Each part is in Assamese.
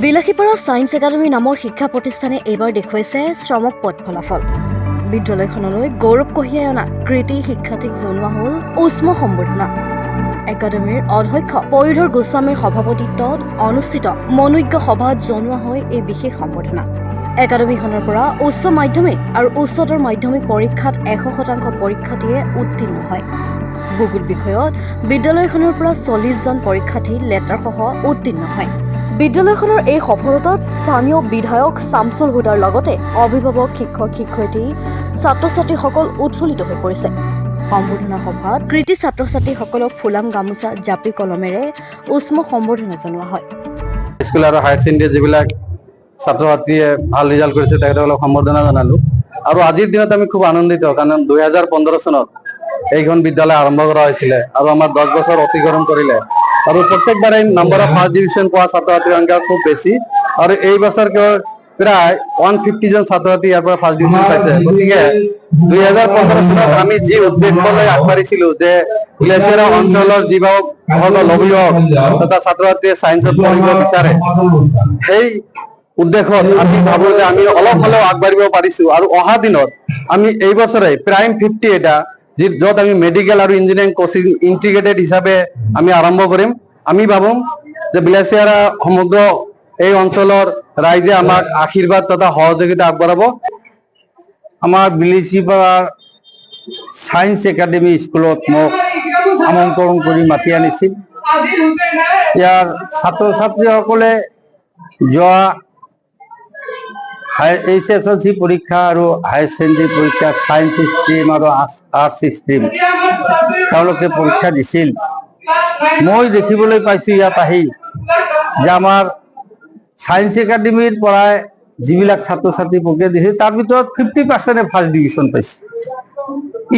বিলাসীপাৰা ছায়েন্স একাডেমী নামৰ শিক্ষা প্ৰতিষ্ঠানে এইবাৰ দেখুৱাইছে শ্ৰমক পদ ফলাফল। বিদ্যালয়খনলৈ গৌৰৱ কঢ়িয়াই অনা কৃতি শিক্ষাৰ্থীক জনোৱা হ'ল উষ্ম সম্বৰ্ধনা। একাডেমীৰ অধ্যক্ষ পৰিধৰ গোস্বামীৰ সভাপতিত্বত অনুষ্ঠিত মনোজ্ঞ সভাত জনোৱা হয় এই বিশেষ সম্বৰ্ধনা। একাডেমীখনৰ পৰা উচ্চ মাধ্যমিক আৰু উচ্চতৰ মাধ্যমিক পৰীক্ষাত 100% পৰীক্ষাৰ্থীয়ে উত্তীৰ্ণ হয়। ভূগোল বিষয়ত বিদ্যালয়খনৰ পৰা 40জন পৰীক্ষাৰ্থী লেটাৰসহ উত্তীৰ্ণ হয়। বিদ্যালয়খনৰ এই সফলতাত স্থানীয় বিধায়ক শামছুল হুদাৰ লগতে অভিভাৱক, শিক্ষক-শিক্ষয়িত্ৰী, ছাত্ৰ-ছাত্ৰীসকল উৎফুল্লিত হৈ পৰিছে। সম্বৰ্ধনা সভাত কৃতি ছাত্ৰ-ছাত্ৰীসকলক ফুলাম গামোচা, জাপি কলমেৰে উষ্ম সম্বৰ্ধনা জনোৱা হয়। স্কুল আৰু হায়াৰ ছেকেণ্ডাৰী যিবিলাক ছাত্ৰ-ছাত্ৰীয়ে ভাল ৰিজাল্ট কৰিছে তেখেতসকলক সম্বৰ্ধনা জনালো। আৰু আজিৰ দিনত আমি খুব আনন্দিত, কাৰণ 2015 চনত এইখন বিদ্যালয় আৰম্ভ কৰা হৈছিলে আৰু আমাৰ 10 বছৰ অতিক্ৰম কৰিলে। আৰু প্ৰত্যেকবাৰে নম্বৰ অফ ফাৰ্ষ্ট ডিভিজন পোৱা ছাত্ৰ-ছাত্ৰীৰ সংখ্যা খুব বেছি। আৰু এই বছৰ প্ৰায় 150 জন ছাত্ৰ-ছাত্ৰী ইয়াৰ পৰা ফাৰ্ষ্ট ডিভিজন পাইছে। গতিকে 2015 চনত আমি যি উদ্দেশ্যলৈ আগবাঢ়িছিলো যে বিলাসীপাৰা অঞ্চলৰ যিসকল অভিভাৱক তথা ছাত্ৰ-ছাত্ৰীয়ে ছায়েন্সত পঢ়িব বিচাৰে, সেই উদ্দেশ্যত আমি ভাবো যে আমি অলপ হলেও আগবাঢ়িব পাৰিছো। আৰু অহা দিনত আমি এই বছৰে প্ৰাইম 50 এটা য'ত আমি মেডিকেল আৰু ইঞ্জিনিয়াৰিং কোচিং ইণ্টিগ্ৰেটেড হিচাপে আমি আৰম্ভ কৰিম। আমি ভাবো যে বিলাসীপাৰা সমগ্ৰ এই অঞ্চলৰ ৰাইজে আমাক আশীৰ্বাদ তথা সহযোগিতা আগবঢ়াব। আমাৰ বিলাসীপাৰাৰ ছায়েন্স একাডেমী স্কুলত মোক আমন্ত্ৰণ কৰি মাতি আনিছিল। ইয়াৰ ছাত্ৰ-ছাত্ৰীসকলে যোৱা HSLC পৰীক্ষা আৰু হায়াৰ ছেকেণ্ডাৰী পৰীক্ষা ছায়েন্স ষ্ট্ৰীম আৰু আৰ্টছ ষ্ট্ৰীম তেওঁলোকে পৰীক্ষা দিছিল। মই দেখিবলৈ পাইছো ইয়াত আহি যে আমাৰ ছায়েন্স একাডেমীৰ পৰাই যিবিলাক ছাত্ৰ-ছাত্ৰী পৰীক্ষা দিছিল তাৰ ভিতৰত 50% ফাৰ্ষ্ট ডিভিজন পাইছে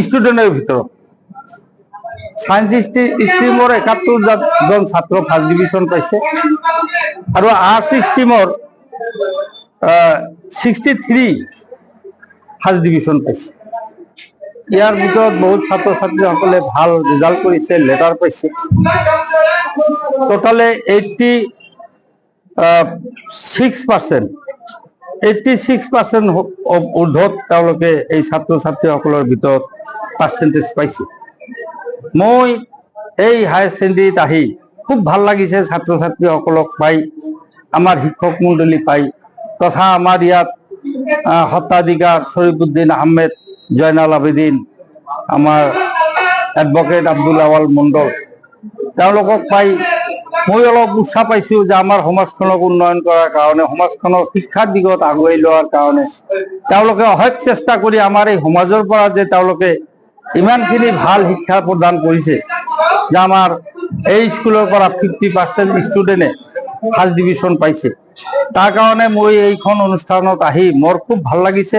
ষ্টুডেণ্টৰ ভিতৰত। ছায়েন্স ষ্ট্ৰীমৰ 71 জন ছাত্ৰ ফাৰ্ষ্ট ডিভিজন পাইছে আৰু আৰ্টছ ষ্ট্ৰীমৰ 63 ফাৰ্ষ্ট ডিভিজন পাইছে। ইয়াৰ ভিতৰত বহুত ছাত্ৰ-ছাত্ৰীসকলে ভাল ৰিজাল্ট কৰিছে, লেটাৰ পাইছে। টোটালে 86% ঊৰ্ধত তেওঁলোকে এই ছাত্ৰ-ছাত্ৰীসকলৰ ভিতৰত পাৰ্চেণ্টেজ পাইছে। মই এই হায়াৰ ছেকেণ্ডাৰীত আহি খুব ভাল লাগিছে ছাত্ৰ-ছাত্ৰীসকলক পাই, আমাৰ শিক্ষক মণ্ডলী পাই, তথা আমাৰ ইয়াত সত্ৰাধিকাৰ শৰীফুদ্দিন আহমেদ, জয়নাল আবেদিন, আমাৰ এডভকেট আব্দুল আৱাল মণ্ডল, তেওঁলোকক পাই মই অলপ উৎসাহ পাইছো যে আমাৰ সমাজখনক উন্নয়ন কৰাৰ কাৰণে, সমাজখনক শিক্ষাৰ দিশত আগুৱাই লোৱাৰ কাৰণে তেওঁলোকে অহেতুক চেষ্টা কৰি আমাৰ এই সমাজৰ পৰা যে তেওঁলোকে ইমানখিনি ভাল শিক্ষা প্ৰদান কৰিছে যে আমাৰ এই স্কুলৰ পৰা 50% ষ্টুডেণ্টে ফাৰ্ষ্ট ডিভিজন পাইছে। তাৰ কাৰণে মই এইখন অনুষ্ঠানত আহি মোৰ খুব ভাল লাগিছে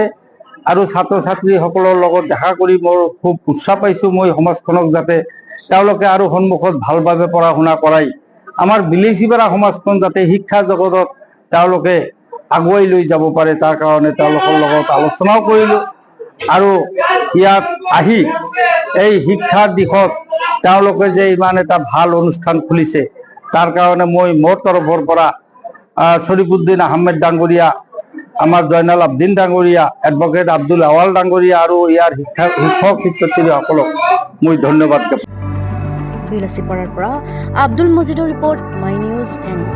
আৰু ছাত্ৰ-ছাত্ৰীসকলৰ লগত দেখা কৰি মোৰ খুব উৎসাহ পাইছো। মই সমাজখনক যাতে তেওঁলোকে আৰু সন্মুখত ভালভাৱে পঢ়া শুনা কৰাই আমাৰ বিলাসীপাৰা সমাজখন যাতে শিক্ষা জগতত তেওঁলোকে আগুৱাই লৈ যাব পাৰে, তাৰ কাৰণে তেওঁলোকৰ লগত আলোচনাও কৰিলো। আৰু ইয়াত আহি এই শিক্ষাৰ দিশত তেওঁলোকে যে ইমান এটা ভাল অনুষ্ঠান খুলিছে তাৰ কাৰণে মই মোৰ তৰফৰ পৰা শৰীফুদ্দিন আহমেদ ডাঙৰীয়া, আমাৰ জয়নাল আবেদিন ডাঙৰীয়া, এডভকেট আব্দুল আৱাল ডাঙৰীয়া আৰু ইয়াৰ শিক্ষক-শিক্ষয়িত্ৰীসকলক মই ধন্যবাদ জ্ঞাপন। বিলাসীপাৰাৰ পৰা আব্দুল মজিদৰ ৰিপৰ্ট, মাই নিউজ এণ্ড